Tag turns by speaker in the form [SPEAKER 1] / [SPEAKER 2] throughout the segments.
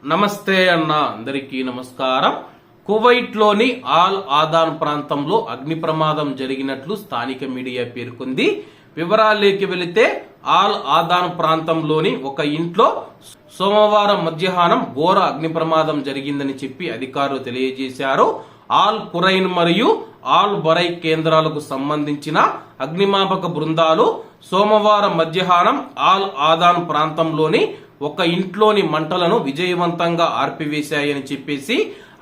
[SPEAKER 1] నమస్తే అన్న, అందరికీ నమస్కారం. కువైట్ లోని ఆల్ ఆదాన్ ప్రాంతంలో అగ్ని ప్రమాదం జరిగినట్లు స్థానిక మీడియా పేర్కొంది. వివరాల్లోకి వెళితే ఆల్ ఆదాన్ ప్రాంతంలోని ఒక ఇంట్లో సోమవారం మధ్యాహ్నం ఘోర అగ్ని ప్రమాదం జరిగిందని చెప్పి అధికారులు తెలియజేశారు. ఆల్ కురైన్ మరియు ఆల్ బరై కేంద్రాలకు సంబంధించిన అగ్నిమాపక బృందాలు సోమవారం మధ్యాహ్నం ఆల్ ఆదాన్ ప్రాంతంలోని ఒక ఇంట్లోని మంటలను విజయవంతంగా ఆర్పివేశాయని చెప్పేసి,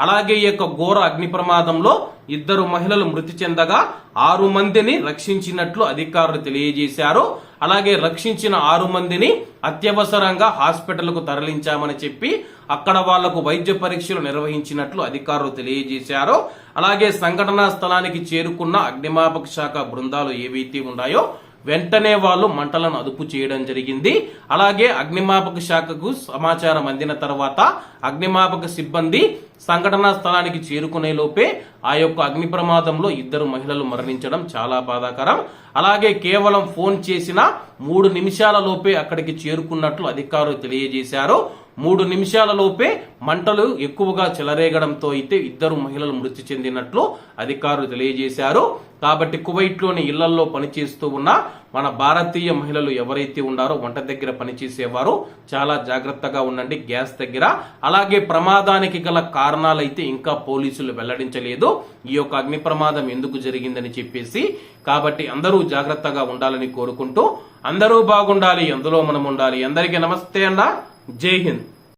[SPEAKER 1] అలాగే ఈ యొక్క ఘోర అగ్ని ప్రమాదంలో 2 మహిళలు మృతి చెందగా 6 మందిని రక్షించినట్లు అధికారులు తెలియజేశారు. అలాగే రక్షించిన 6 మందిని అత్యవసరంగా హాస్పిటల్ కు తరలించామని చెప్పి అక్కడ వాళ్లకు వైద్య పరీక్షలు నిర్వహించినట్లు అధికారులు తెలియజేశారు. అలాగే సంఘటనా స్థలానికి చేరుకున్న అగ్నిమాపక శాఖ బృందాలు ఏవైతే ఉన్నాయో వెంటనే వాళ్ళు మంటలను అదుపు చేయడం జరిగింది. అలాగే అగ్నిమాపక శాఖకు సమాచారం అందిన తర్వాత అగ్నిమాపక సిబ్బంది సంఘటనా స్థలానికి చేరుకునే లోపే ఆ యొక్క అగ్ని ప్రమాదంలో 2 మహిళలు మరణించడం చాలా బాధాకరం. అలాగే కేవలం ఫోన్ చేసిన 3 నిమిషాల లోపే అక్కడికి చేరుకున్నట్లు అధికారులు తెలియజేశారు. 3 నిమిషాల లోపే మంటలు ఎక్కువగా చెలరేగడంతో అయితే 2 మహిళలు మృతి చెందినట్లు అధికారులు తెలియజేశారు. కాబట్టి కువైట్ లోని ఇళ్లలో పనిచేస్తూ ఉన్న మన భారతీయ మహిళలు ఎవరైతే ఉన్నారో వంట దగ్గర పనిచేసేవారు చాలా జాగ్రత్తగా ఉండండి గ్యాస్ దగ్గర. అలాగే ప్రమాదానికి గల కారణాలైతే ఇంకా పోలీసులు వెల్లడించలేదు, ఈ యొక్క అగ్ని ప్రమాదం ఎందుకు జరిగిందని చెప్పేసి. కాబట్టి అందరూ జాగ్రత్తగా ఉండాలని కోరుకుంటూ అందరూ బాగుండాలి, అందులో మనం ఉండాలి. అందరికీ నమస్తే అన్న, జై హింద్.